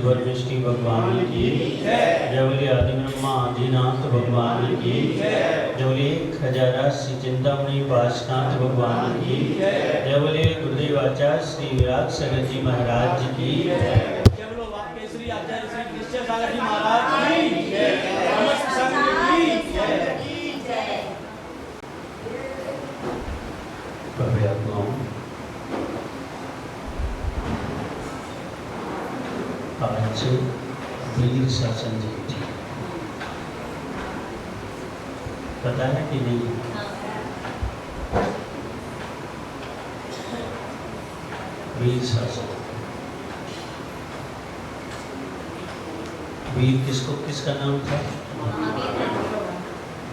ईश्वर विष्णु भगवान की जय बोले आदि ब्रह्मा आदिनाथ भगवान की जय बोले 1080 चिंतामणि वासनाथ भगवान की जय बोले गुरुदेव आचार्य श्री विराट सागर जी महाराज की जय बोलो वाक्य श्री आचार्य श्री कृष्ण सागर जी महाराज की जय नमस्ते सागर की जय प्रभु आत्माओं आज वीर शासन जयंती पता है कि नहीं? वीर शासन वीर किसका नाम था?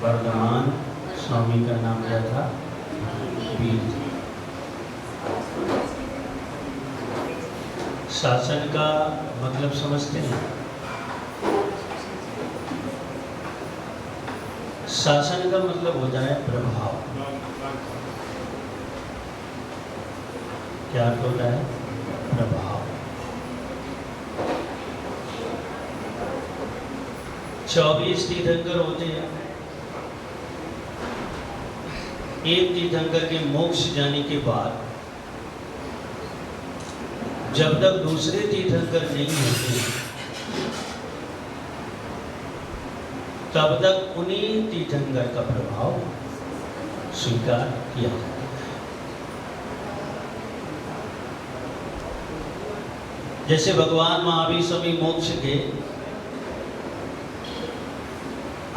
वर्धमान स्वामी का नाम क्या था? वीर। शासन का मतलब समझते हैं? शासन का मतलब होता है प्रभाव। क्या होता है? प्रभाव। 24 तीर्थंकर होते हैं। एक तीर्थंकर के मोक्ष जाने के बाद जब तक दूसरे तीर्थंकर नहीं होते तब तक उन्हीं तीर्थंकर का प्रभाव स्वीकार किया जाता है। जैसे भगवान महावीर स्वामी मोक्ष के,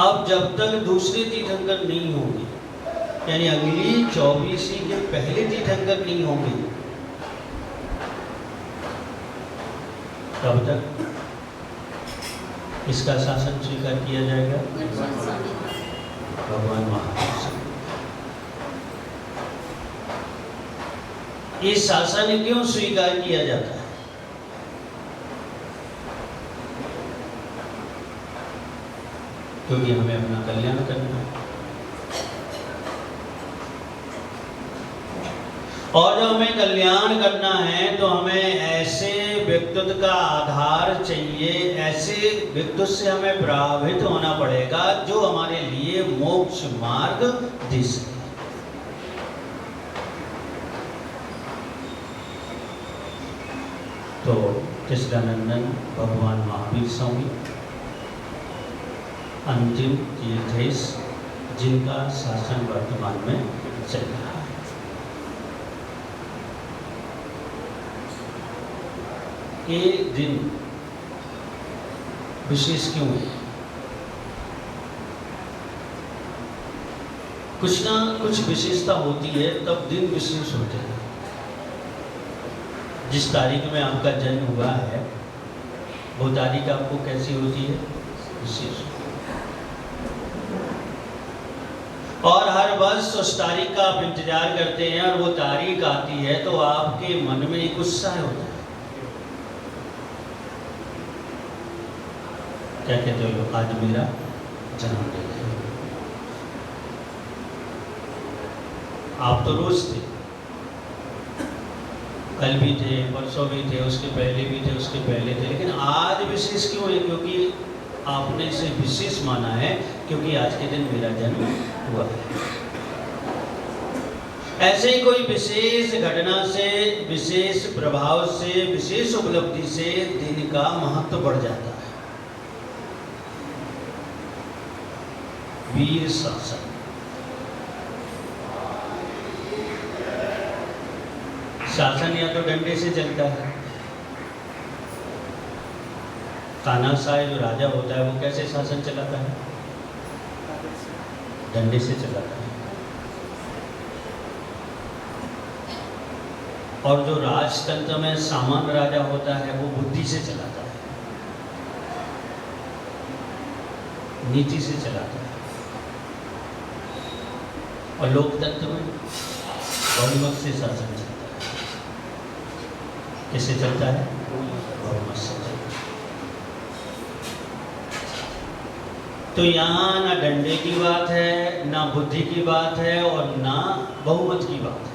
अब जब तक दूसरे तीर्थंकर नहीं होंगे, यानी अगली 24वीं के पहले तीर्थंकर नहीं होंगे, तब तक इसका शासन स्वीकार किया जाएगा भगवान महावीर से। ये शासन क्यों स्वीकार किया जाता है? क्योंकि हमें अपना कल्याण करना है, और जब हमें कल्याण करना है तो हमें ऐसे व्यक्तित्व का आधार चाहिए, ऐसे व्यक्तित्व से हमें प्रभावित होना पड़ेगा जो हमारे लिए मोक्ष मार्ग दे सके। तो कृष्णानंदन भगवान महावीर स्वामी अंतिम तीर्थेश, जिनका शासन वर्तमान में चल रहा है। ये दिन विशेष क्यों है? कुछ ना कुछ विशेषता होती है तब दिन विशेष होते हैं। जिस तारीख में आपका जन्म हुआ है वो तारीख आपको कैसी होती है? विशेष। और हर वर्ष उस तारीख का आप इंतजार करते हैं और वो तारीख आती है तो आपके मन में एक उत्साह होता है। क्या कहते हो लोग? आज मेरा जन्मदिन है। आप तो रोज थे, कल भी थे, परसों भी थे, उसके पहले भी थे, उसके पहले थे, लेकिन आज विशेष क्यों है? क्योंकि आपने इसे विशेष माना है, क्योंकि आज के दिन मेरा जन्म हुआ है। ऐसे ही कोई विशेष घटना से, विशेष प्रभाव से, विशेष उपलब्धि से दिन का महत्व बढ़ जाता है। वीर शासन, शासन या तो डंडे से चलता है। तानाशाह जो राजा होता है वो कैसे शासन चलाता है? डंडे से चलाता है। और जो राजतंत्र में सामान्य राजा होता है वो बुद्धि से चलाता है, नीति से चलाता है। और लोकतंत्र में बहुमत से शासन चलता है। किससे चलता है? बहुमत से चलता है। तो यहाँ ना डंडे की बात है, ना बुद्धि की बात है, और ना बहुमत की बात है।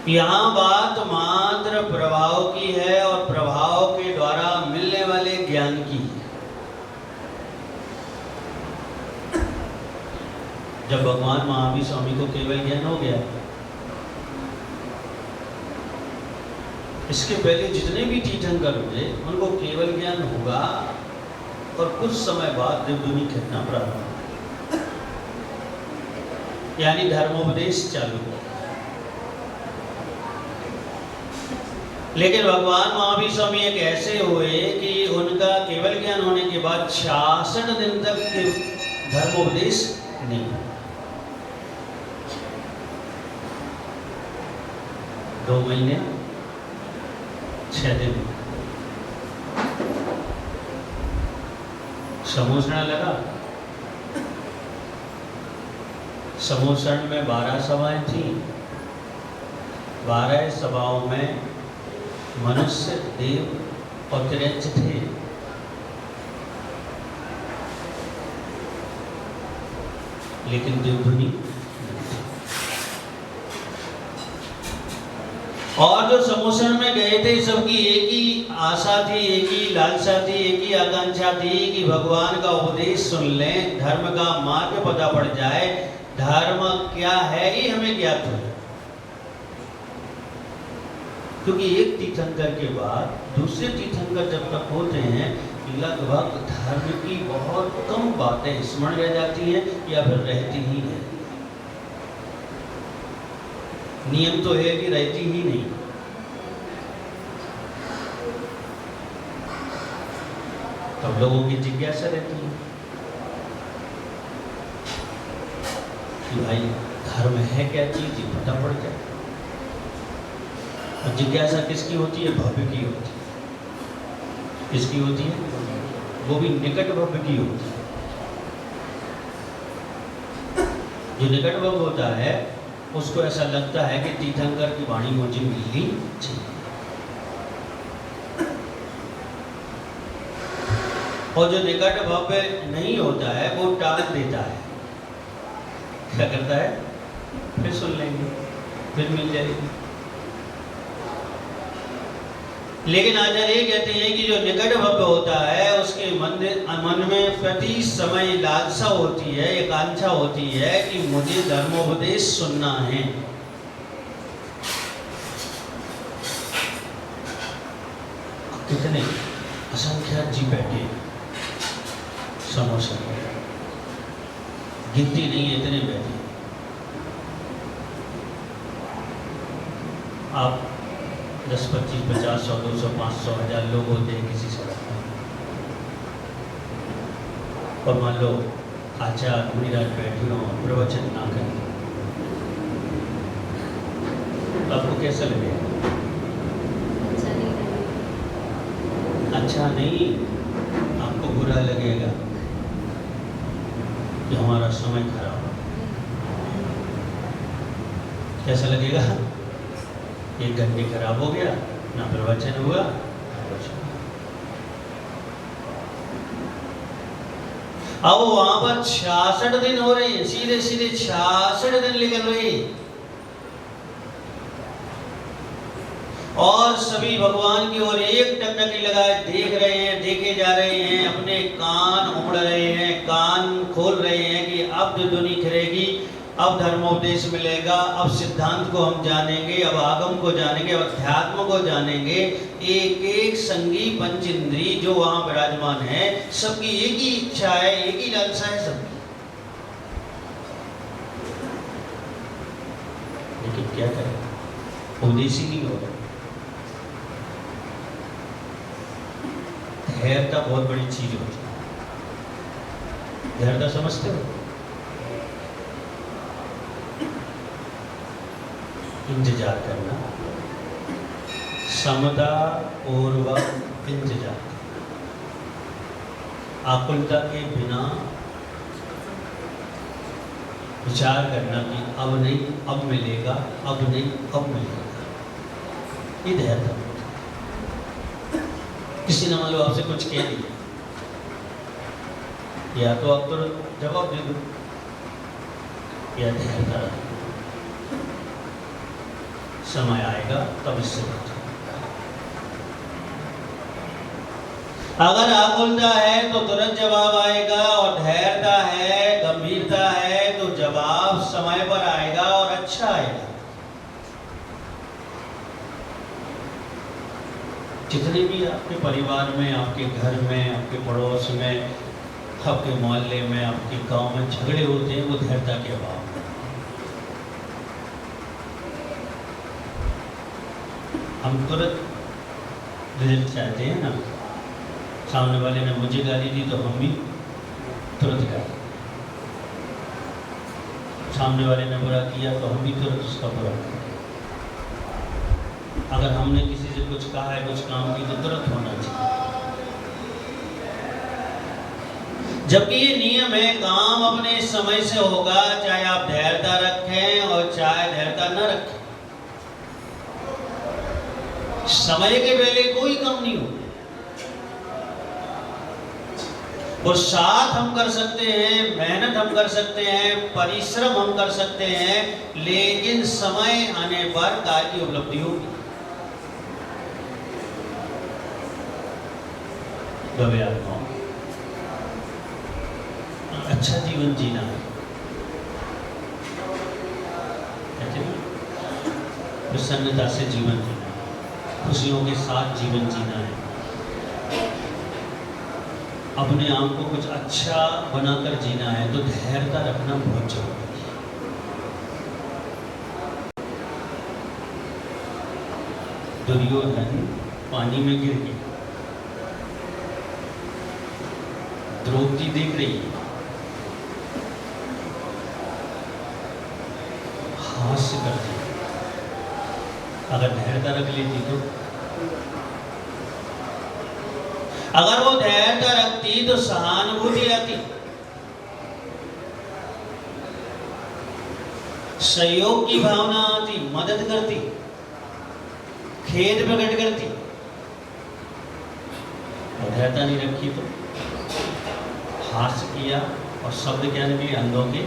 यहाँ बात मात्र प्रभाव की है और प्रभाव के द्वारा मिलने वाले ज्ञान की है। जब भगवान महावीर स्वामी को केवल ज्ञान हो गया, इसके पहले जितने भी तीर्थंकर हुए उनको केवल ज्ञान होगा और कुछ समय बाद देवदुनी घटना प्रारंभ, यानी धर्मोपदेश चालू हो। लेकिन भगवान महावीर स्वामी एक ऐसे हुए कि उनका केवल ज्ञान होने के बाद 66 दिन तक धर्मोपदेश नहीं। 2 महीने 6 दिन समोसण लगा। समोसण में 12 सभाएं थी। 12 सभाओं में मनुष्य, देव और त्रैच्य थे। लेकिन देवधुनी और जो समोसण में गए थे सबकी एक ही आशा थी, एक ही लालसा थी, एक ही आकांक्षा थी कि भगवान का उपदेश सुन लें, धर्म का मार्ग पता पड़ जाए, धर्म क्या है ये हमें ज्ञात हो। क्योंकि एक तीर्थंकर के बाद दूसरे तीर्थंकर जब तक होते हैं लगभग धर्म की बहुत कम बातें स्मरण रह जाती हैं या फिर रहती ही है। नियम तो है कि रहती ही नहीं। तब लोगों की जिज्ञासा रहती है कि भाई धर्म है क्या चीज, ये पता पड़ जाए। और जिज्ञासा किसकी होती है? भव्य की होती है। किसकी होती है? वो भी निकट भव्य की होती है। जो निकट भव्य होता है उसको ऐसा लगता है कि तीर्थंकर की वाणी मुझे मिलनी चाहिए। और जो निकट भव्य नहीं होता है वो टाल देता है। क्या करता है? फिर सुन लेंगे, फिर मिल जाएगी। लेकिन आचार्य ये कहते हैं कि जो निकट भव्य होता है उसके मन में प्रति समय लालसा होती है, एकांक्षा होती है कि मुझे धर्मोपदेश सुनना है। कितने असंख्यात जी बैठे समोसा, गिनती नहीं है, इतने बैठे। आप 10, 25, 50, 100, 200, 500, 1000 लोग होते हैं किसी सड़क में, और मान लो आचार्य मुनिराज बैठे हो, प्रवचन ना करें, आपको कैसा लगेगा? अच्छा नहीं, आपको बुरा लगेगा कि हमारा समय खराब हो। कैसा लगेगा? 1 घंटे खराब हो गया, ना प्रवचन हुआ ना कुछ। अब वहां पर 66 दिन हो रहे हैं, सीधे सीधे 66 दिन निकल रहे हैं, और सभी भगवान की ओर एक टकटकी लगाए देख रहे हैं, देखे जा रहे हैं, अपने कान उमड़ रहे हैं, कान खोल रहे हैं कि अब जो दुनिया खिलेगी, अब धर्मोपदेश मिलेगा, अब सिद्धांत को हम जानेंगे, अब आगम को जानेंगे, अब अध्यात्म को जानेंगे। एक एक संगी पंच इंद्री जो वहां विराजमान है, सबकी एक ही इच्छा है, एक ही लालसा है सबकी। लेकिन क्या करें, उपदेश ही नहीं हो रहा। धैर्यता बहुत बड़ी चीज होती है। धैर्यता समझते हो? इंतजार करना, समता पूर्वक इंतजार, आकुलता के बिना विचार करना कि अब नहीं अब मिलेगा, अब नहीं अब मिलेगा। ये धैर्यता। किसी ने मान लो आपसे कुछ कह दिया, या तो आप तो जवाब दे दो, या धैर्यता रखो। समय आएगा तब इससे बचें। अगर आकुलता है तो तुरंत जवाब आएगा, और धैर्यता है, गंभीरता है तो जवाब समय पर आएगा और अच्छा आएगा। जितने भी आपके परिवार में, आपके घर में, आपके पड़ोस में, आपके मोहल्ले में, आपके गांव में झगड़े होते हैं, वो धैर्यता के अभाव में। हम तुरंत रिजल्ट चाहते हैं ना। सामने वाले ने मुझे गाली दी तो हम भी तुरंत गाली, सामने वाले ने बुरा किया तो हम भी तुरंत उसका बुरा करें। अगर हमने किसी से कुछ कहा है, कुछ काम की, तो तुरंत होना चाहिए। जबकि ये नियम है, काम अपने समय से होगा, चाहे आप धैर्यता रखें और चाहे धैर्यता न रखें। समय के पहले कोई काम नहीं होगा। और साथ हम कर सकते हैं, मेहनत हम कर सकते हैं, परिश्रम हम कर सकते हैं, लेकिन समय आने पर कार्य की उपलब्धि होगी। अच्छा जीवन जीना है, प्रसन्नता से जीवन जीना है, खुशियों के साथ जीवन जीना है, अपने आप को कुछ अच्छा बनाकर जीना है, तो धैर्यता रखना बहुत जरूरी है। दुर्योधन पानी में गिर गया, द्रौपदी देख रही है, हास्य कर दी। अगर धैर्यता रख लेती तो, अगर वो धैर्यता रखती तो सहानुभूति आती, सहयोग की भावना आती, मदद करती, खेद प्रकट करती। और धैर्यता नहीं रखी तो हास्य किया, और शब्द क्या निकले? अंधों के।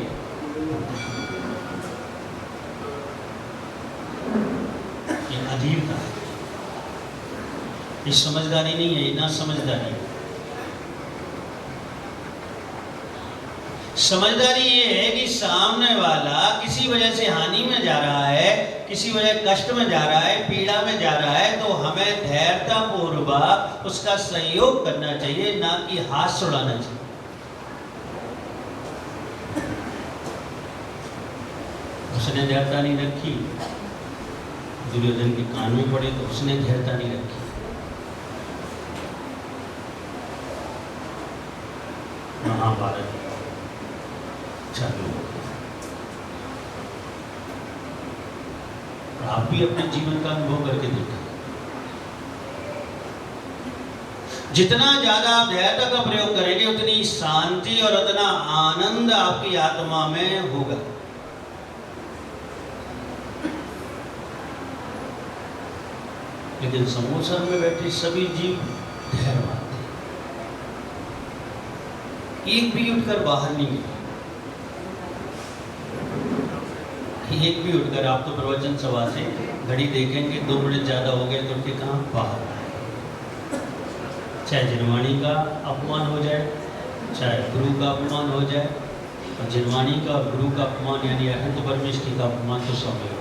ये अधीरता है, ये समझदारी नहीं है, ये ना समझदारी है। समझदारी ये है कि सामने वाला किसी वजह से हानि में जा रहा है, किसी वजह कष्ट में जा रहा है, पीड़ा में जा रहा है, तो हमें धैर्यता पूर्वक उसका सहयोग करना चाहिए, ना कि हाथ उड़ाना चाहिए। उसने धैर्यता नहीं रखी, दुर्योधन के कान में पड़े तो उसने धैर्यता नहीं रखी। महाभारत चालू हो गया। आप भी अपने जीवन का अनुभव करके देखा, जितना ज्यादा आप धैर्यता का प्रयोग करेंगे, उतनी शांति और उतना आनंद आपकी आत्मा में होगा। लेकिन समोसर में बैठे सभी जीव धैर्यवान थे, एक भी उठकर बाहर नहीं गया। एक भी उठकर, आप तो प्रवचन सभा से घड़ी देखेंगे 2 मिनट ज्यादा हो गए तो उनके कहाँ बाहर आए। चाहे जिनवाणी का अपमान हो जाए, चाहे गुरु का अपमान हो जाए, और जिनवाणी का और गुरु का अपमान यानी अनंत परमेश्वरी का अपमान तो सब है।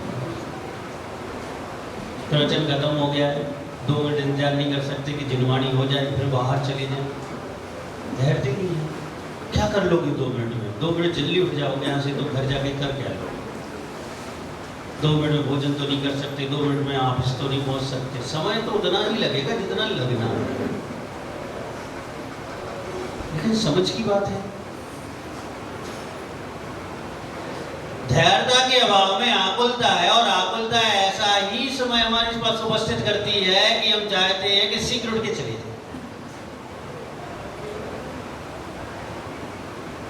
प्रवचन खत्म हो गया है, 2 मिनट इंतजार नहीं कर सकते कि जिनवाणी हो जाए फिर बाहर चले जाए। धैर्य नहीं है, क्या कर लोगे 2 मिनट में? 2 मिनट जल्दी उठ जाओगे यहाँ से तो घर जाके कर क्या लोगे? 2 मिनट में भोजन तो नहीं कर सकते, 2 मिनट में ऑफिस तो नहीं पहुंच सकते। समय तो उतना ही लगेगा जितना लगना है, लेकिन समझ की बात है। धैर्यता के अभाव में आकुलता है, और आकुलता ऐसा ही समय हमारे पास उपस्थित करती है कि हम चाहते हैं कि शीघ्र उठ के चले जाए।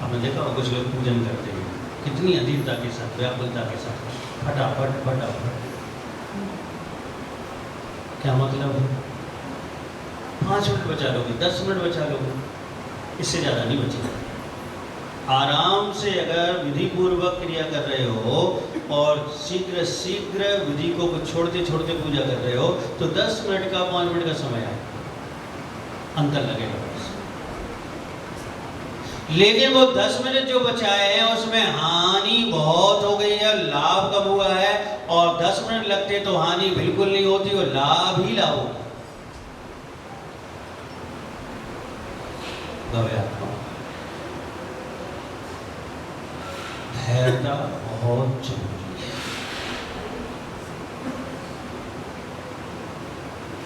आपने देखा होगा कुछ लोग पूजन करते हैं कितनी अधीरता के साथ, व्याकुलता के साथ, फटाफट फटाफट। क्या मतलब है? 5 मिनट बचा लोगे, 10 मिनट बचा लोगे, इससे ज्यादा नहीं बचेगा। आराम से अगर विधि पूर्वक क्रिया कर रहे हो और शीघ्र शीघ्र विधि को छोड़ते छोड़ते पूजा कर रहे हो तो 10 मिनट का 5 मिनट का समय है, अंतर लगेगा। लेकिन वो 10 मिनट जो बचाए हैं उसमें हानि बहुत हो गई है, लाभ कम हुआ है। और 10 मिनट लगते तो हानि बिल्कुल नहीं होती और लाभ ही लाभ होता। धैर्यता बहुत जरूरी है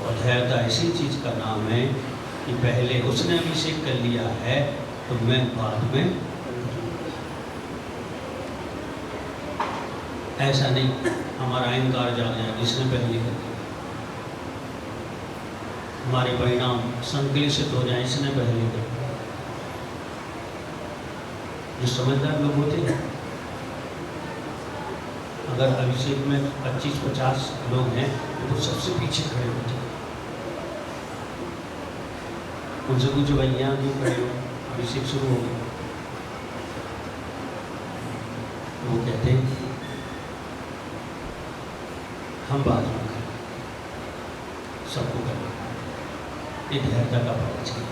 और धैर्यता ऐसी चीज का नाम है कि पहले उसने अभिषेक कर लिया है तो मैं बाद में, ऐसा नहीं हमारा अहंकार जाग जाए इसने पहले कर दिया, हमारे परिणाम संकलित हो जाए इसने पहले कर दिया। जो समझदार लोग होते हैं, अगर अभिषेक में 25-50 लोग हैं तो सबसे पीछे खड़े होते हैं। उनसे पूछो भाई यहाँ क्यों खड़े हो, अभिषेक शुरू हो गया। वो कहते हैं हम बाद में करें, सबको करें। ये धैर्यता का परिचय है।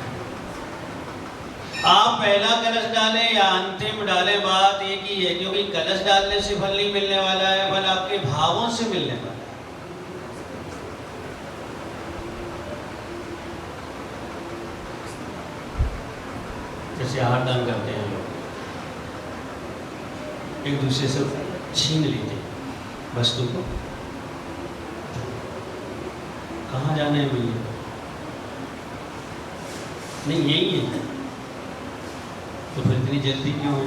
आप पहला कलश डालें या अंतिम डालें, बात एक ही है, क्योंकि कलश डालने से फल नहीं मिलने वाला है, फल आपके भावों से मिलने वाला है। जैसे आहार दान करते हैं लोग, एक दूसरे से छीन लेते हैं वस्तु को। कहाँ जाना है भैया? नहीं यही है, तो फिर इतनी जल्दी क्यों है?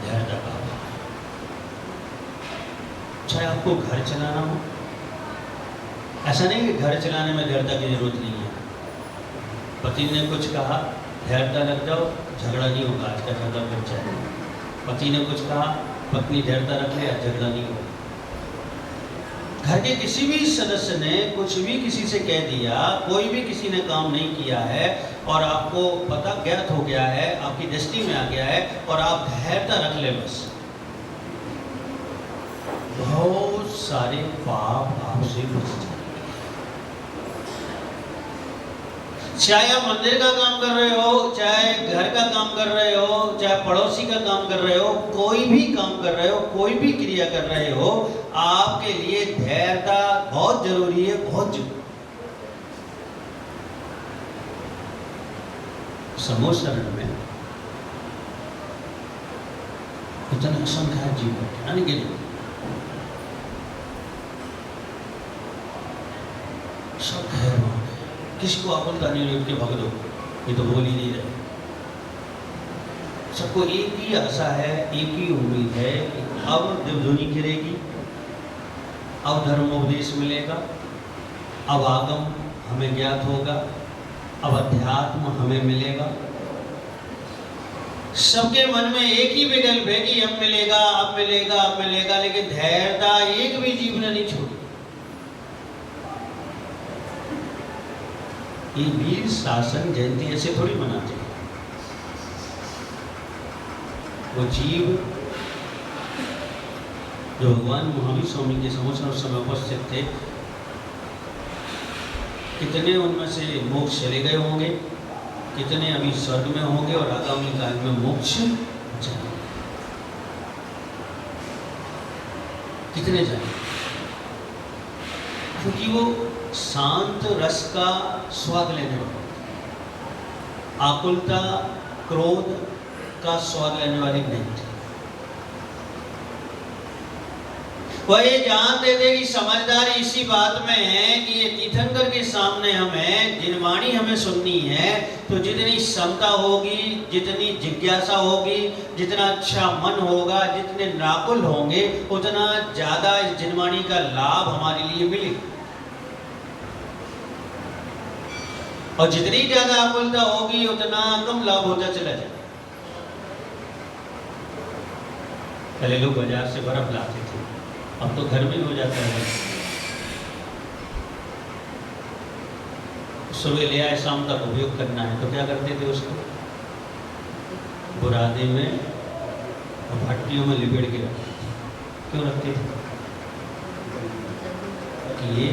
धैर्यता का, चाहे आपको घर चलाना हो, ऐसा नहीं कि घर चलाने में धैर्यता की जरूरत नहीं है। पति ने कुछ कहा, धैर्यता लग जाओ, झगड़ा नहीं होगा, आज का झगड़ा बच जाएगा। पति ने कुछ कहा, पत्नी धैर्यता रख ले, झगड़ा नहीं होगा। घर के किसी भी सदस्य ने कुछ भी किसी से कह दिया, कोई भी किसी ने काम नहीं किया है और आपको पता ज्ञात हो गया है, आपकी दृष्टि में आ गया है और आप धैर्यता रख ले, बस बहुत सारे पाप आपसे बच जाएंगे। चाहे आप मंदिर का काम कर रहे हो, चाहे घर का काम कर रहे हो, चाहे पड़ोसी का काम कर रहे हो, कोई भी काम कर रहे हो, कोई भी क्रिया कर रहे हो, आपके लिए धैर्यता बहुत जरूरी है, बहुत जरूरी। समूह शरण में इतने असंख्य जीव यानी कि सब धैर्य, किसी को आकुलता नहीं रही उनके भग दो, ये तो बोल ही नहीं रहे। सबको एक ही आशा है, एक ही उम्मीद है कि अब देवध्वनि गिरेगी, अब धर्मोपदेश मिलेगा, अब आगम हमें ज्ञात होगा, अब अध्यात्म हमें मिलेगा। सबके मन में एक ही विकल्प है कि अब मिलेगा, अब मिलेगा, अब मिलेगा, लेकिन धैर्यता एक भी जीव ने नहीं छोड़ी। ये वीर शासन जयंती ऐसे थोड़ी मनाते हैं। वो जीव जो भगवान महावीर स्वामी के समक्ष उस समय उपस्थित थे, कितने उनमें से मोक्ष चले गए होंगे, कितने अभी स्वर्ग में होंगे और आगामी काल में मोक्ष जाएंगे, कितने जाएंगे? क्योंकि वो शांत रस का स्वाद लेने वाले, आकुलता क्रोध का स्वाद लेने वाली नहीं थी। वह ये जानते थे कि समझदारी इसी बात में है कि ये तीर्थंकर के सामने हमें जिनवाणी हमें सुननी है, तो जितनी क्षमता होगी, जितनी जिज्ञासा होगी, जितना अच्छा मन होगा, जितने नाकुल होंगे, उतना ज्यादा इस जिनवाणी का लाभ हमारे लिए मिलेगा। और जितनी ज्यादा आकुलता होगी उतना कम लाभ होता चला जाएगा। पहले लोग बाजार से बर्फ लाते थे, अब तो घर में हो जाता है। सुबह ले आए, शाम तक उपयोग करना है, तो क्या करते थे? उसको बुरादे में और भट्टियों में लिपेट के रखते थे। क्यों रखते थे? कि ये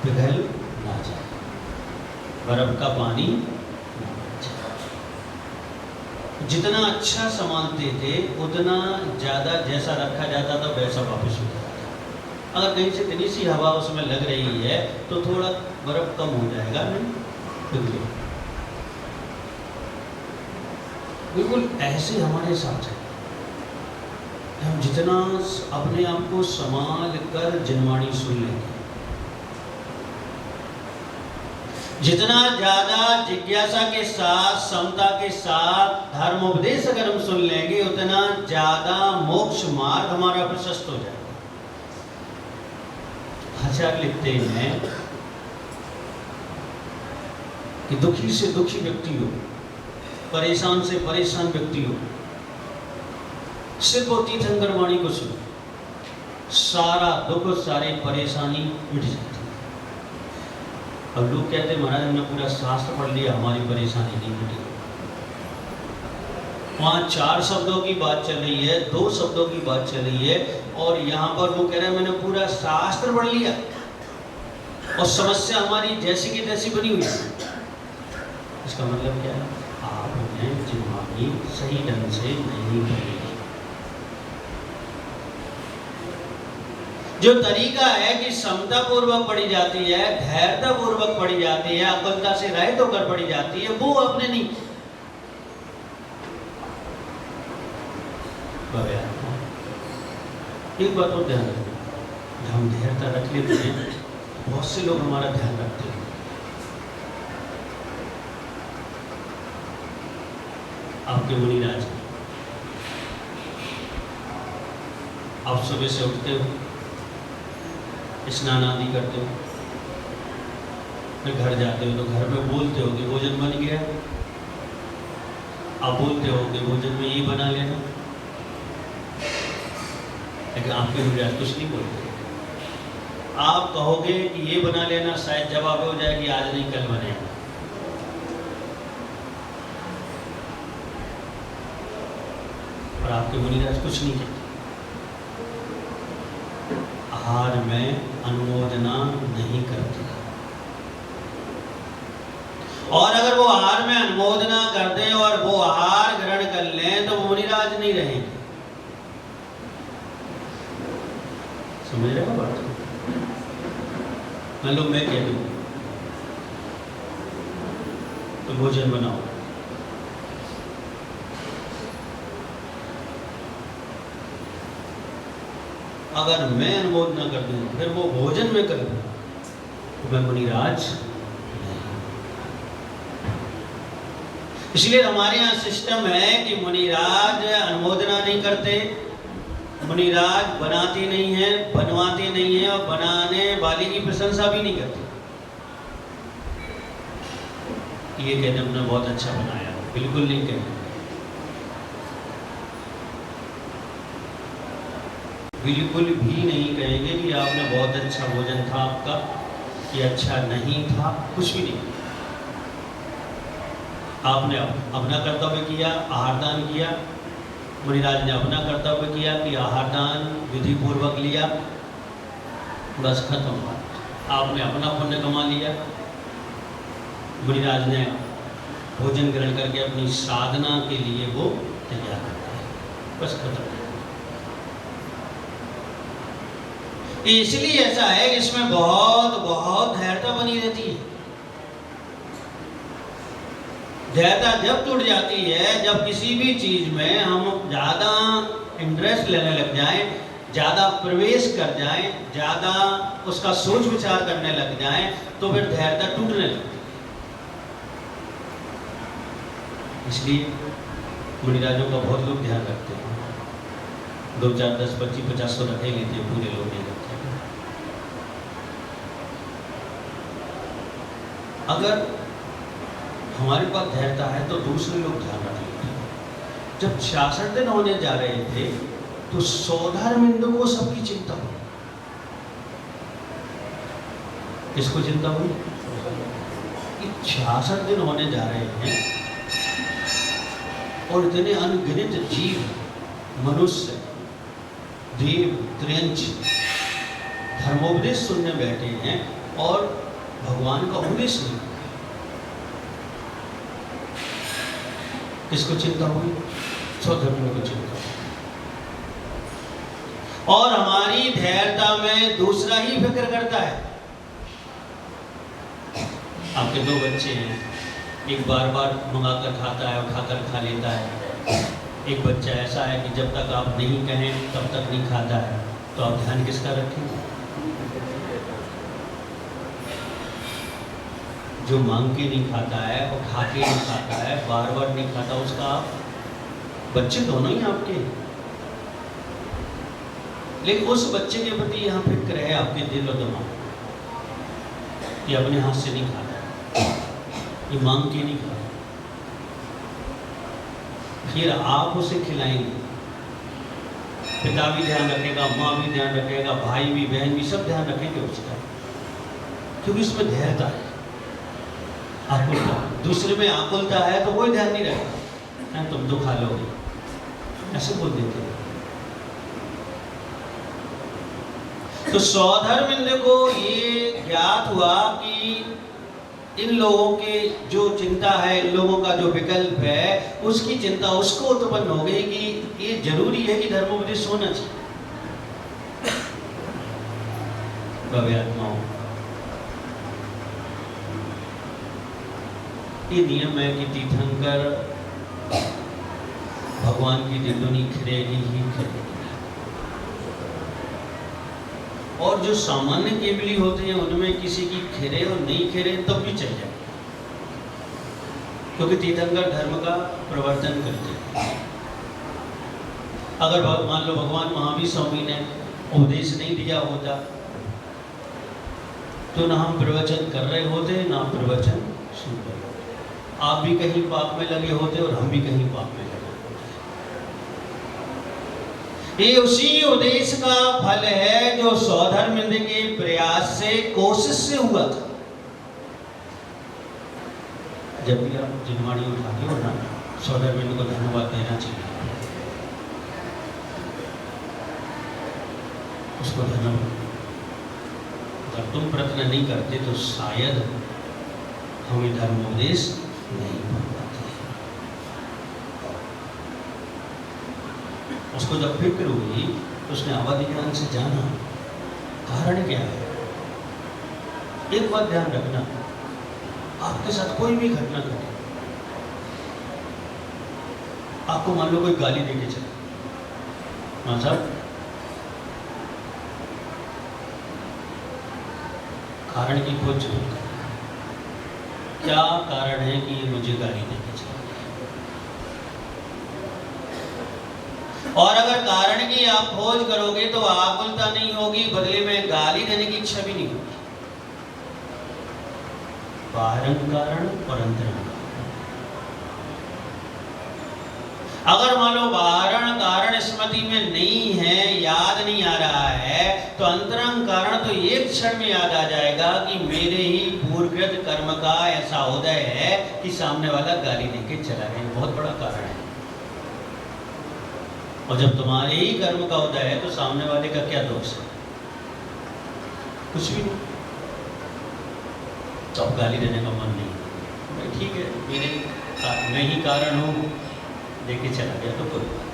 पिघल ना जाए, बर्फ का पानी ना जाए। जितना अच्छा संभालते थे उतना ज़्यादा जैसा रखा जाता था वैसा वापस हो जाता था। अगर कहीं से इतनी सी हवा उसमें लग रही है तो थोड़ा बर्फ कम हो जाएगा, नहीं पिघले। बिल्कुल ऐसे हमारे साथ है। हम जितना अपने आप को संभाल कर जिनवाणी सुन लेंगे, जितना ज्यादा जिज्ञासा के साथ, समता के साथ धर्मोपदेश अगर हम सुन लेंगे, उतना ज्यादा मोक्ष मार्ग हमारा प्रशस्त हो जाएगा। आचार्य लिखते हैं कि दुखी से दुखी व्यक्ति हो, परेशान से परेशान व्यक्ति हो, सिर्फ तीर्थंकर वाणी को सुनो, सारा दुख, सारी परेशानी मिट जाती है। अब लोग कहते हैं महाराज हमने पूरा शास्त्र पढ़ लिया, हमारी परेशानी नहीं मिटी। वहां 4 शब्दों की बात चल रही है, 2 शब्दों की बात चल रही है, और यहाँ पर वो कह रहे हैं मैंने पूरा शास्त्र पढ़ लिया और समस्या हमारी जैसी की तैसी बनी हुई है। इसका मतलब क्या है? आपने जिनवाणी सही ढंग से नहीं पढ़ी। जो तरीका है कि समता पूर्वक पढ़ी जाती है, धैर्यता पूर्वक पढ़ी जाती है, अकलता से रहित होकर पढ़ी जाती है, वो आपने नहीं। एक बात और ध्यान रखना, जब हम धैर्यता रख लेते हैं, बहुत से लोग हमारा ध्यान रखते हैं। आपके मुनिराज, आप सुबह से उठते हो, स्नान आदि करते हो, फिर घर जाते हो, तो घर में बोलते हो कि भोजन बन गया। आप बोलते हो कि भोजन में ये बना लेना, लेकिन आपके मुनिराज कुछ नहीं बोलते। आप कहोगे कि ये बना लेना, शायद जवाब हो जाए कि आज नहीं कल बनेगा। और आपके मुनिराज कुछ नहीं कहते। आहार में अनुमोदना नहीं करते, और अगर वो आहार में अनुमोदना कर दें और वो आहार ग्रहण कर लें तो वो मुनिराज नहीं रहेंगे। समझ रहे हो बात? मान लो मैं कह दूं तो भोजन बनाओ, अगर मैं अनुमोदना कर दूं फिर वो भोजन में कर दूं तो मैं मुनिराज नहीं। इसलिए हमारे यहाँ सिस्टम है कि मुनिराज अनुमोदना नहीं करते, मुनिराज बनाते नहीं है, बनवाते नहीं है, और बनाने वाले की प्रशंसा भी नहीं करते। ये कहते हमने बहुत अच्छा बनाया, बिल्कुल नहीं कहते। बिल्कुल भी नहीं कहेंगे कि आपने बहुत अच्छा भोजन था आपका, कि अच्छा नहीं था, कुछ भी नहीं। आपने अपना कर्तव्य किया, आहार दान किया, मुनिराज ने अपना कर्तव्य किया कि आहार दान विधि पूर्वक लिया, बस खत्म हुआ। आपने अपना पुण्य कमा लिया, मुनिराज ने भोजन ग्रहण करके अपनी साधना के लिए वो तैयार करता है, बस खत्म। इसलिए ऐसा है कि इसमें बहुत बहुत धैर्यता बनी रहती है। धैर्यता जब टूट जाती है, जब किसी भी चीज में हम ज्यादा इंटरेस्ट लेने लग जाएं, ज्यादा प्रवेश कर जाएं, ज्यादा उसका सोच विचार करने लग जाएं, तो फिर धैर्यता टूटने लगती है। इसलिए मुनिराजों का बहुत लोग ध्यान रखते हैं। 2, 4, 10, 25, 50 तो रखे लेते हैं, पूरे लोग नहीं रखते। अगर हमारे पास धैर्यता है तो दूसरे लोग ध्यान रख लेते हैं। जब 66 दिन होने जा रहे थे तो सौधर्मिंदु को सबकी चिंता हुई। किसको चिंता हुई? 66 दिन होने जा रहे हैं और इतने अनगिनत जीव, मनुष्य, देव, त्रियंच धर्मोपदेश सुनने बैठे हैं और भगवान का उपदेश नहीं। किसको चिंता हुई? स्वधर्मियों को चिंता हुई। और हमारी धैर्यता में दूसरा ही फिक्र करता है। आपके 2 बच्चे हैं, एक बार बार मंगाकर खाता है, उठाकर खा लेता है। एक बच्चा ऐसा है कि जब तक आप नहीं कहें तब तक नहीं खाता है, तो आप ध्यान किसका रखेंगे? जो मांग के नहीं खाता है, उठा के नहीं खाता है, बार बार नहीं खाता, उसका आप बच्चे दोनों ही आपके। लेकिन उस बच्चे के प्रति यहाँ फिक्र है आपके दिल और दिमाग, ये अपने हाथ से नहीं खाता, ये मांग के नहीं खाता, फिर आप उसे खिलाएंगे। पिता भी ध्यान रखेगा, माँ भी ध्यान रखेगा, भाई भी, बहन भी, सब ध्यान रखेंगे उसका, क्योंकि उसमें धैर्यता है। आकुलता, दूसरे में आकुलता है तो कोई ध्यान नहीं रखेगा, तुम तो खा लोगे, ऐसे बोल देते हैं। तो स्वधर्मिंद को ये ज्ञात हुआ कि इन लोगों के जो चिंता है, इन लोगों का जो विकल्प है, उसकी चिंता उसको उत्पन्न हो गई कि ये जरूरी है कि धर्मोपदेश होना चाहिए। भव्य आत्माओं, ये नियम है कि तीर्थंकर भगवान की दिलुनी खिरेगी ही खिरेगी, और जो सामान्य केवली होते हैं उनमें किसी की खिरे और नहीं खिरे तब भी चल जाए, क्योंकि तीर्थंकर धर्म का प्रवर्तन करते हैं। अगर मान लो भगवान महावीर स्वामी ने उपदेश नहीं दिया होता तो ना हम प्रवचन कर रहे होते, ना प्रवचन सुन रहे होते, आप भी कहीं पाप में लगे होते और हम भी कहीं पाप में लगे होते। ये उसी उपदेश का फल है जो स्वधर्मिंद के प्रयास से, कोशिश से हुआ था। जब भी आप जिनवाणी उठाते हो ना, स्वधर्मिंद को धन्यवाद देना चाहिए, उसको धन्यवाद। अगर तुम प्रयत्न नहीं करते तो शायद हमें धर्मोपदेश नहीं पढ़ पाते। उसको जब फिक्र हुई तो उसने अवधि ज्ञान से जाना कारण क्या है। एक बात ध्यान रखना, आपके साथ कोई भी घटना घटे, आपको मान लो कोई गाली देके चले, हाँ साहब, कारण की खोज जरूर करें। क्या कारण है कि ये मुझे गाली देके चले, और अगर कारण की आप खोज करोगे तो आकुलता नहीं होगी, बदले में गाली देने की इच्छा भी नहीं होगी। बाहरंग कारण और अंतरंग कारण। अगर मान लो बाहरंग कारण स्मृति में नहीं है, याद नहीं आ रहा है, तो अंतरंग कारण तो एक क्षण में याद आ जाएगा कि मेरे ही पूर्वकृत कर्म का ऐसा उदय है कि सामने वाला गाली देके चला गया। बहुत बड़ा कारण है। और जब तुम्हारे ही कर्म का उदय है तो सामने वाले का क्या दोष है? कुछ भी नहीं। तो अब गाली देने का मन नहीं, ठीक है, मैं ही कारण हूँ, देके चला गया तो कोई बात नहीं।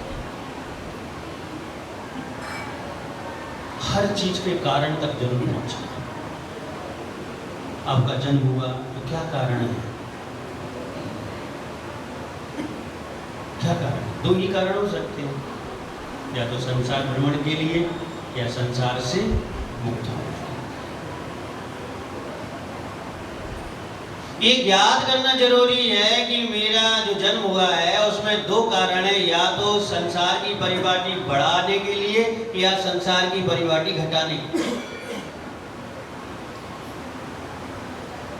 हर चीज के कारण तक जरूर पहुंचना। आपका जन्म हुआ तो क्या कारण है? क्या कारण? 2 ही कारण हो सकते हैं, या तो संसार भ्रमण के लिए या संसार से मुक्त होने। ये ज्ञात करना जरूरी है कि मेरा जो जन्म हुआ है उसमें 2 कारण है, या तो संसार की परिपाटी बढ़ाने के लिए या संसार की परिपाटी घटाने के लिए।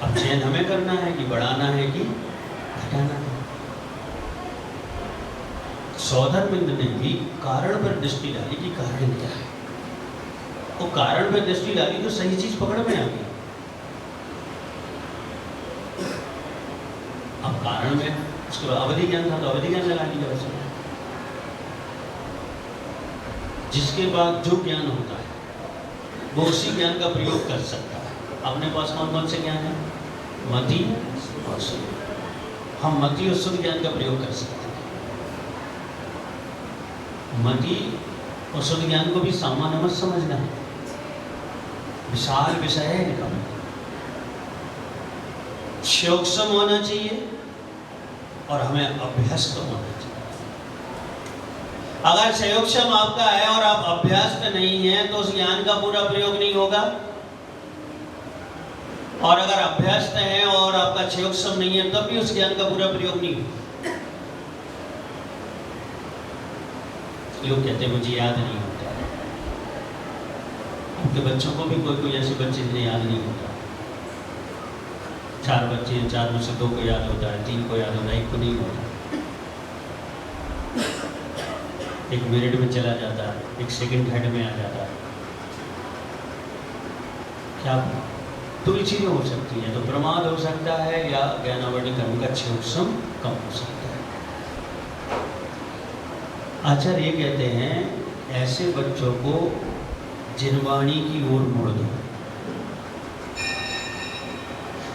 अब चयन हमें करना है कि बढ़ाना है कि घटाना है। स्वधर्मिंद ने भी कारण पर दृष्टि डाली कि कारण क्या है। वो कारण पर दृष्टि डाली तो सही चीज पकड़ में आ गई। कारण में उसको अवधि ज्ञान था तो अवधि ज्ञान लगा लिया उसने। जिसके बाद जो ज्ञान होता है वो उसी ज्ञान का प्रयोग कर सकता है। अपने पास कौन कौन से ज्ञान है? मति और शुद्ध। हम मति और शुद्ध ज्ञान का प्रयोग कर सकते हैं। मति और शुद्ध ज्ञान को भी सामान्य मत समझना है, विशाल विषय है इनका। सूक्ष्म होना चाहिए और हमें अभ्यस्त होना चाहिए। अगर सूक्ष्म आपका है और आप अभ्यस्त नहीं हैं तो उस ज्ञान का पूरा प्रयोग नहीं होगा, और अगर अभ्यस्त हैं और आपका सूक्ष्म नहीं है तब भी उस ज्ञान का पूरा प्रयोग नहीं होगा। लोग कहते हैं मुझे याद नहीं होता। आपके बच्चों को भी कोई ऐसे बच्चे जिन्हें याद नहीं होता। 4 बच्चे हैं, 4 में से 2 को याद होता है, 3 को याद होता है, 1 को नहीं होता। 1 मिनट में चला जाता है, 1 सेकंड हेड में आ जाता है। क्या तो ये चीज़ें हो सकती हैं। तो प्रमाद हो सकता है या ज्ञानावरण कर्म का सूक्ष्म कम हो सकता है। आचार्य ये कहते हैं ऐसे बच्चों को जिनवाणी की ओर मोड़ दो,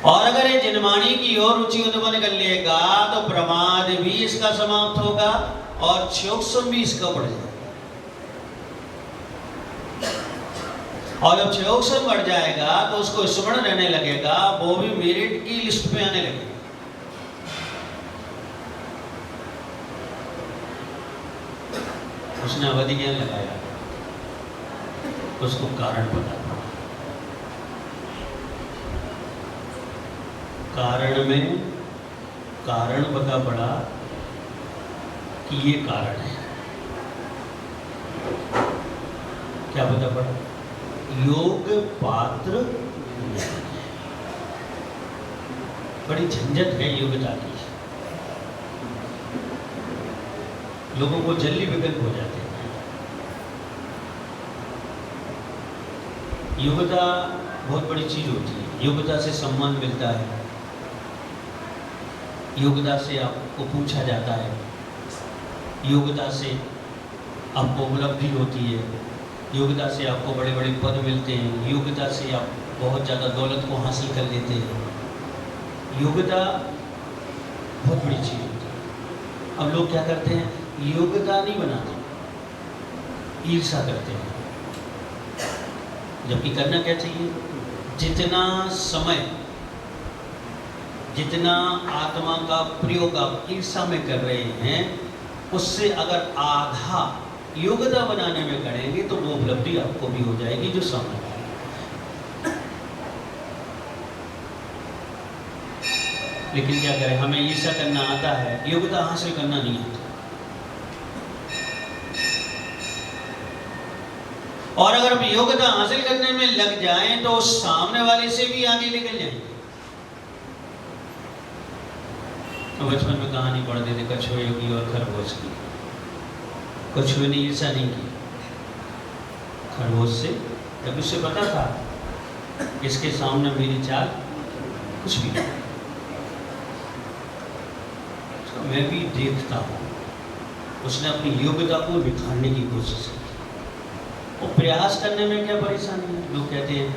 और अगर ये जिनवाणी की ओर रुचि उत्पन्न कर लेगा तो प्रमाद भी इसका समाप्त होगा और सूक्ष्म भी इसका बढ़ जाएगा। और जब सूक्ष्म बढ़ जाएगा तो उसको स्मरण रहने लगेगा, वो भी मेरिट की लिस्ट पे आने लगेगा। उसने अवधि ज्ञान लगाया, उसको कारण पता पड़ा। कारण में कारण पता पड़ा कि ये कारण है। क्या पता पड़ा? योग पात्र। बड़ी झंझट है योग्यता की। लोगों को जल्दी विकल्प हो जाते हैं। योग्यता बहुत बड़ी चीज होती है। योग्यता से सम्मान मिलता है, योग्यता से आपको पूछा जाता है, योग्यता से आपको उपलब्धि होती है, योग्यता से आपको बड़े बड़े पद मिलते हैं, योग्यता से आप बहुत ज़्यादा दौलत को हासिल कर लेते हैं। योग्यता बहुत बड़ी चीज़ होती है। अब लोग क्या करते हैं? योग्यता नहीं बनाते, ईर्ष्या करते हैं। जबकि करना क्या चाहिए? जितना समय, जितना आत्मा का प्रयोग आप ईर्ष्या में कर रहे हैं, उससे अगर आधा योग्यता बनाने में करेंगे तो वो उपलब्धि आपको भी हो जाएगी जो समय है। लेकिन क्या करें, हमें ईर्ष्या करना आता है, योग्यता हासिल करना नहीं आता। और अगर हम योग्यता हासिल करने में लग जाएं तो सामने वाले से भी आगे निकल जाएंगे। तो बचपन में कहानी पढ़ते थे कछुए की और खरगोश की। कछुए ने ईर्ष्या नहीं की खरगोश से, जब उसे पता था इसके सामने मेरी चाल कुछ भी नहीं, तो मैं भी देखता हूँ। उसने अपनी योग्यता को निखारने की कोशिश की। वो प्रयास करने में क्या परेशानी है? लोग कहते हैं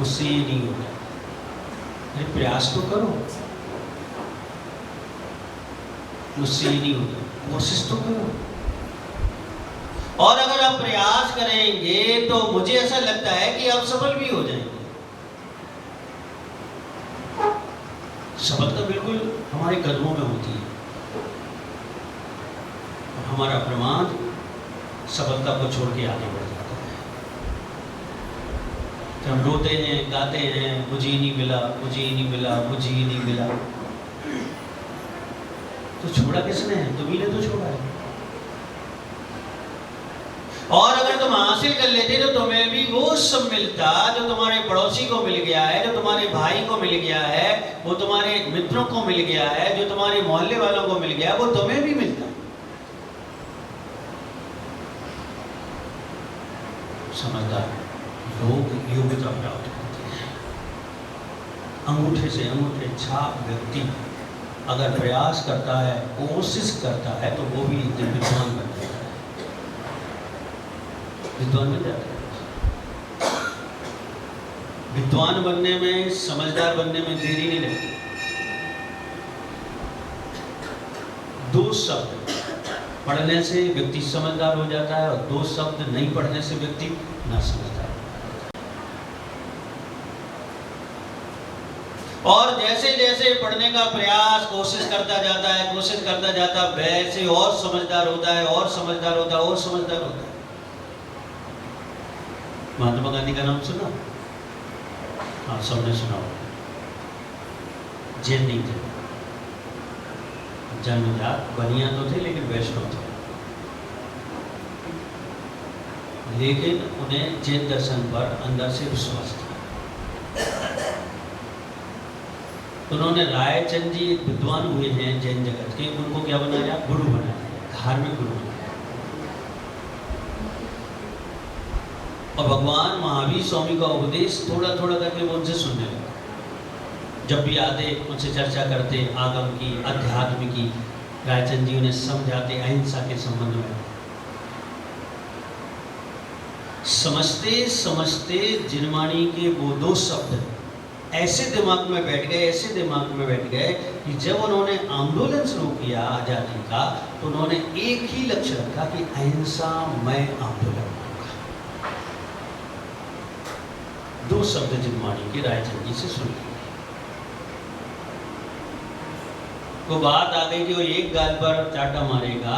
उससे ये नहीं होता। अरे प्रयास तो करो, मुझसे ये नहीं होता, कोशिश तो करो। और अगर आप प्रयास करेंगे तो मुझे ऐसा लगता है कि आप सफल भी हो जाएंगे। सफलता बिल्कुल हमारे कदमों में होती है। हमारा प्रमाद सफलता को छोड़ के आगे बढ़ जाता है। तो हम रोते हैं, गाते हैं, मुझे ही नहीं मिला, मुझे ही नहीं मिला, मुझे ही नहीं मिला। तो छोड़ा किसने है? तुम्ही ने तो छोड़ा है। और अगर तुम हासिल कर लेते तो तुम्हें भी वो सब मिलता जो तुम्हारे पड़ोसी को मिल गया है, जो तुम्हारे भाई को मिल गया है, वो तुम्हारे मित्रों को मिल गया है, जो तुम्हारे मोहल्ले वालों को मिल गया, वो तुम्हें भी मिलता। समझदार लोग योग्यता प्राप्त करते हैं। अंगूठे से अंगूठे छाप व्यक्ति अगर प्रयास करता है, कोशिश करता है, तो वो भी एक दिन विद्वान बन जाता है, विद्वान बन जाता है। विद्वान बनने में, समझदार बनने में देरी नहीं लगती। 2 शब्द पढ़ने से व्यक्ति समझदार हो जाता है और 2 शब्द नहीं पढ़ने से व्यक्ति ना समझदार। और जैसे जैसे पढ़ने का प्रयास कोशिश करता जाता है, कोशिश करता जाता है, वैसे और समझदार होता है, और समझदार होता है, और समझदार होता है। महात्मा गांधी का नाम सुना? हाँ, सबने सुना होगा। जैन नहीं थे, जन्मजात बनिया तो थे लेकिन वैष्णव थे, लेकिन उन्हें जैन दर्शन पर अंदर से विश्वास था। उन्होंने रायचंद जी एक विद्वान हुए हैं जैन जगत के, उनको क्या बनाया? गुरु बनाया, धार्मिक गुरु बनाया। और भगवान महावीर स्वामी का उपदेश थोड़ा थोड़ा करके वो उनसे सुनने लगा। जब भी आते उनसे चर्चा करते आगम की, अध्यात्म की, रायचंद जी उन्हें समझाते अहिंसा के संबंध में। समझते समझते जिनवाणी के वो 2 शब्द ऐसे दिमाग में बैठ गए, ऐसे दिमाग में बैठ गए कि जब उन्होंने आंदोलन शुरू किया आजादी का, तो उन्होंने एक ही लक्ष्य रखा कि अहिंसा मैं आंदोलन करूंगा। 2 शब्द जिनवाणी के रायचंद जी से सुन लिए। तो बात आ गई कि वो एक गाल पर चांटा मारेगा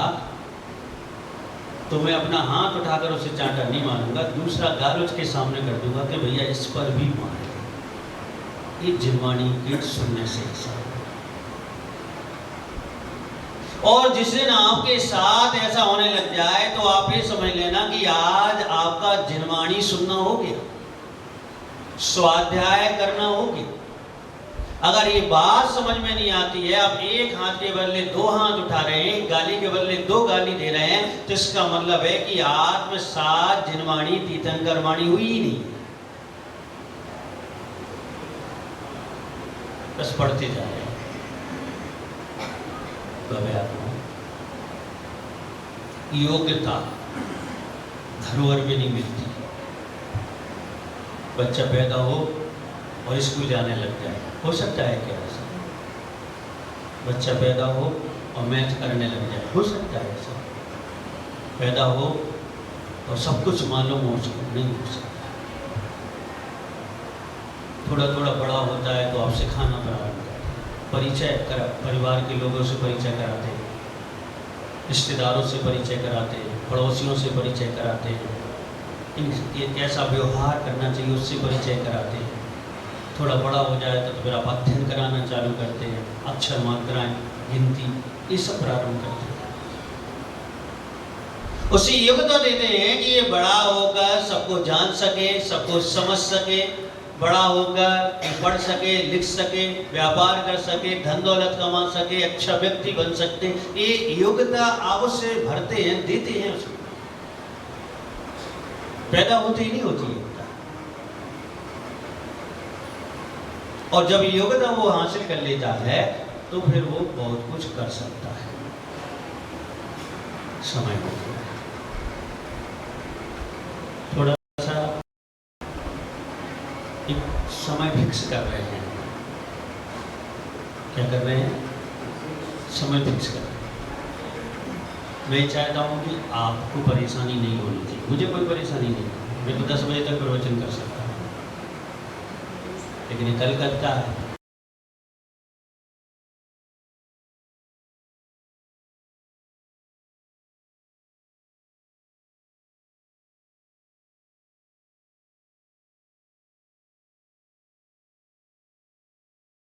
तो मैं अपना हाथ उठाकर उसे चांटा नहीं मारूंगा, दूसरा गाल उसके सामने कर दूंगा कि भैया इस पर भी मार। ये जिनवाणी के सुनने से ऐसा। और जिस दिन आपके साथ ऐसा होने लग जाए तो आप ये समझ लेना कि आज आपका जिनवाणी सुनना हो गया, स्वाध्याय करना हो गया। अगर ये बात समझ में नहीं आती है, आप एक हाथ के बदले 2 हाथ उठा रहे हैं, एक गाली के बदले 2 गाली दे रहे हैं, तो इसका मतलब है कि आत्मसात जिनवाणी तीर्थंकर वाणी हुई ही नहीं। बस पढ़ते जा रहे हैं। योग्यता धरोहर में नहीं मिलती। बच्चा पैदा हो और स्कूल जाने लग जाए, हो सकता है क्या ऐसा? बच्चा पैदा हो और मैथ करने लग जाए, हो सकता है ऐसा? पैदा हो और सब कुछ मालूम हो उसको, नहीं हो सकता। थोड़ा थोड़ा बड़ा होता है तो आप सिखाना प्रारंभ करते हैं, परिचय कर, परिवार के लोगों से परिचय कराते हैं, रिश्तेदारों से परिचय कराते हैं, पड़ोसियों से परिचय कराते हैं, ये कैसा व्यवहार करना चाहिए उससे परिचय कराते हैं। थोड़ा बड़ा हो जाए तो फिर आप अध्ययन कराना चालू करते हैं, अक्षर मात्राएं, गिनती, ये सब प्रारंभ करते हैं। उसी योग्यता देते हैं कि ये बड़ा होकर सबको जान सके, सबको समझ सके, बड़ा होकर पढ़ सके, लिख सके, व्यापार कर सके, धन दौलत कमा सके, अच्छा व्यक्ति बन सकते। ये योग्यता आप उससे भरते हैं, देते हैं उसको। पैदा होती ही नहीं होती योग्यता। और जब योग्यता वो हासिल कर लेता है तो फिर वो बहुत कुछ कर सकता है। समय हो गया, थोड़ा सा एक समय फिक्स कर रहे हैं। क्या कर रहे हैं? समय फिक्स कर रहे हैं। मैं चाहता हूँ कि आपको परेशानी नहीं होनी चाहिए, मुझे कोई परेशानी नहीं, मैं तो 10 बजे तक प्रवचन कर सकता हूँ, लेकिन ये कलकत्ता है,